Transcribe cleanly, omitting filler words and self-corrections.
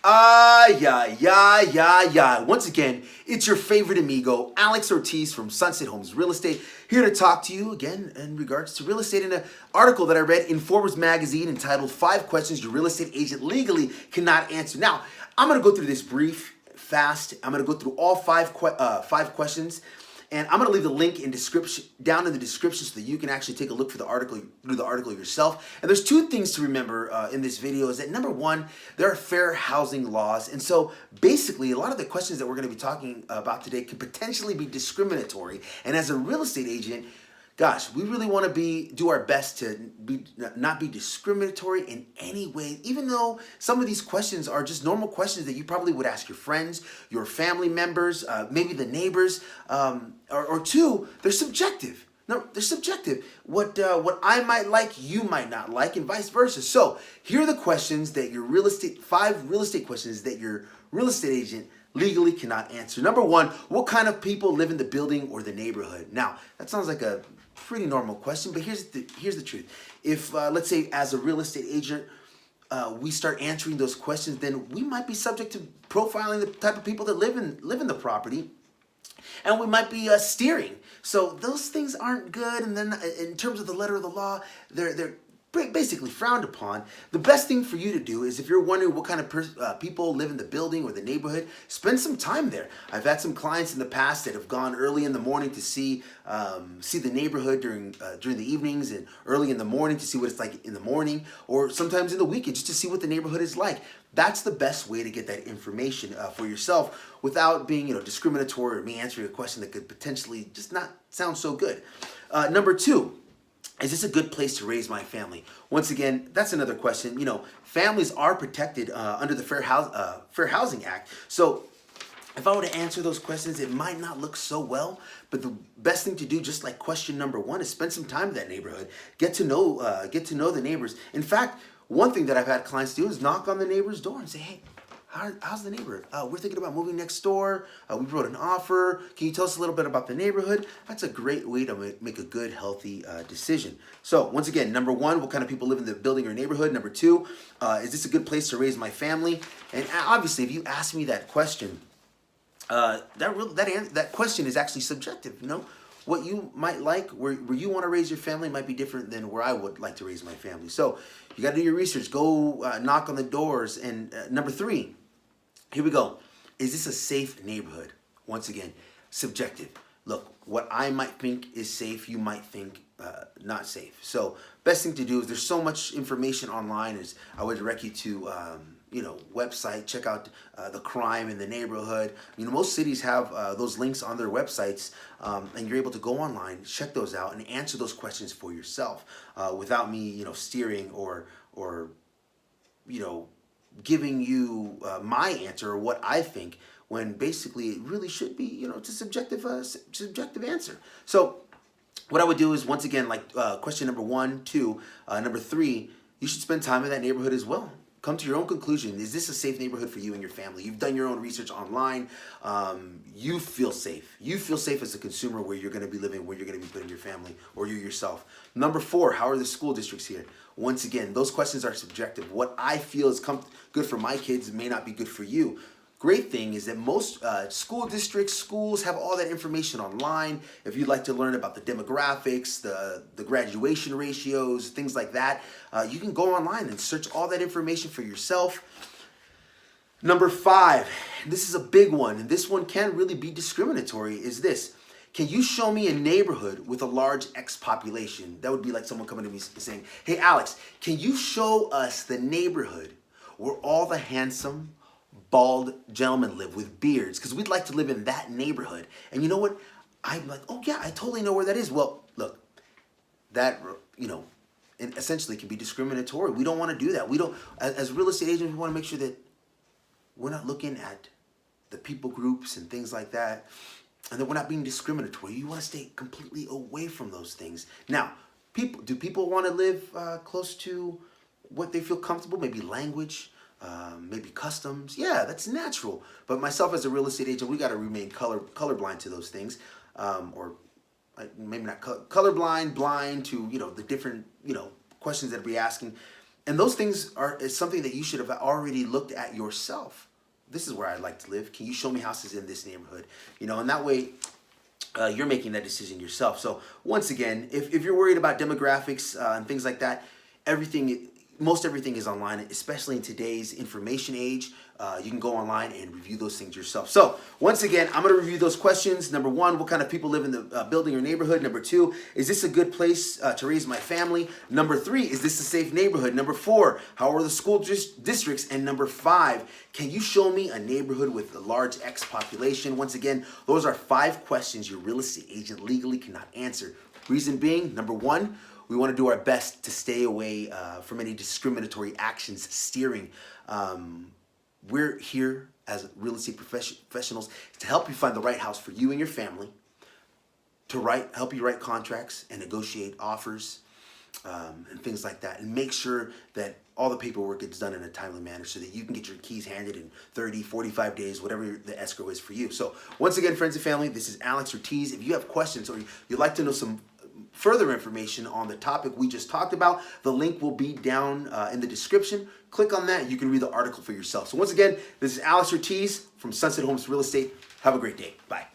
Yeah. Once again, it's your favorite amigo, Alex Ortiz from Sunset Homes Real Estate, here to talk to you again in regards to real estate in an article that I read in Forbes magazine entitled 5 Questions Your Real Estate Agent Legally Cannot Answer. Now, I'm going to go through this fast. I'm going to go through all five questions. And I'm gonna leave the link down in the description so that you can actually take a look for the article, through the article yourself. And there's 2 things to remember in this video. Is that number 1, there are fair housing laws, and so basically a lot of the questions that we're gonna be talking about today could potentially be discriminatory. And as a real estate agent, gosh, we really want to do our best to not be discriminatory in any way, even though some of these questions are just normal questions that you probably would ask your friends, your family members, maybe the neighbors, or 2, they're subjective. No, they're subjective. What I might like, you might not like, and vice versa. So here are the questions that 5 real estate questions that your real estate agent legally cannot answer. Number 1, what kind of people live in the building or the neighborhood? Now, that sounds like a pretty normal question, but here's the truth. If let's say as a real estate agent, we start answering those questions, then we might be subject to profiling the type of people that live in the property, and we might be steering. So those things aren't good, and then in terms of the letter of the law, they're basically frowned upon. The best thing for you to do is, if you're wondering what kind of people live in the building or the neighborhood, spend some time there. I've had some clients in the past that have gone early in the morning to see the neighborhood during the evenings, and early in the morning to see what it's like in the morning, or sometimes in the weekend just to see what the neighborhood is like. That's the best way to get that information for yourself without being discriminatory or me answering a question that could potentially just not sound so good. Number 2. Is this a good place to raise my family? Once again, that's another question. Families are protected under the Fair Housing Act. So if I were to answer those questions, it might not look so well, but the best thing to do, just like question number 1, is spend some time in that neighborhood. Get to know the neighbors. In fact, one thing that I've had clients do is knock on the neighbor's door and say, hey, how's the neighborhood? We're thinking about moving next door. We wrote an offer. Can you tell us a little bit about the neighborhood? That's a great way to make a good, healthy decision. So once again, number 1, what kind of people live in the building or neighborhood? Number 2, is this a good place to raise my family? And obviously, if you ask me that question, that question is actually subjective. What you might like, where you want to raise your family, might be different than where I would like to raise my family. So you got to do your research. Go knock on the doors. And number 3, here we go. Is this a safe neighborhood? Once again, subjective. Look, what I might think is safe, you might think not safe. So best thing to do is, there's so much information online. Is I would direct you to website. Check out the crime in the neighborhood. Most cities have those links on their websites, and you're able to go online, check those out, and answer those questions for yourself without me, steering or giving you my answer or what I think, when basically it really should be, it's a subjective answer. So what I would do is, once again, like question number 1, 2, number 3, you should spend time in that neighborhood as well. Come to your own conclusion. Is this a safe neighborhood for you and your family? You've done your own research online. You feel safe. You feel safe as a consumer where you're going to be living, where you're going to be putting your family or you yourself. Number 4, how are the school districts here? Once again, those questions are subjective. What I feel is good for my kids may not be good for you. Great thing is that most school districts, schools have all that information online. If you'd like to learn about the demographics, the graduation ratios, things like that, you can go online and search all that information for yourself. Number 5, this is a big one, and this one can really be discriminatory, is this. Can you show me a neighborhood with a large X population? That would be like someone coming to me saying, hey, Alex, can you show us the neighborhood where all the handsome, bald gentlemen live with beards, because we'd like to live in that neighborhood. And you know what? I'm like, oh yeah, I totally know where that is. Well, look, that, it essentially can be discriminatory. We don't want to do that. We don't, as real estate agents, we want to make sure that we're not looking at the people groups and things like that, and that we're not being discriminatory. You want to stay completely away from those things. Now, do people want to live close to what they feel comfortable? Maybe language, maybe customs. Yeah, that's natural. But myself as a real estate agent, we got to remain colorblind to those things, or maybe not colorblind, blind to the different questions that we asking. And those things is something that you should have already looked at yourself. This is where I'd like to live. Can you show me houses in this neighborhood? And that way you're making that decision yourself. So once again, if you're worried about demographics and things like that, most everything is online, especially in today's information age. You can go online and review those things yourself. So once again, I'm going to review those questions. Number one, what kind of people live in the building or neighborhood? Number two, is this a good place to raise my family? Number three, is this a safe neighborhood? Number four, how are the school districts? And number five, can you show me a neighborhood with a large X population? Once again, those are 5 questions your real estate agent legally cannot answer. Reason being, number one, we want to do our best to stay away from any discriminatory actions steering. We're here as real estate professionals to help you find the right house for you and your family, to help you write contracts and negotiate offers and things like that, and make sure that all the paperwork gets done in a timely manner so that you can get your keys handed in 30, 45 days, whatever the escrow is for you. So once again, friends and family, this is Alex Ortiz. If you have questions or you'd like to know some further information on the topic we just talked about, the link will be down in the description. Click on that. You can read the article for yourself. So once again, this is Alex Ortiz from Sunset Homes Real Estate. Have a great day. Bye.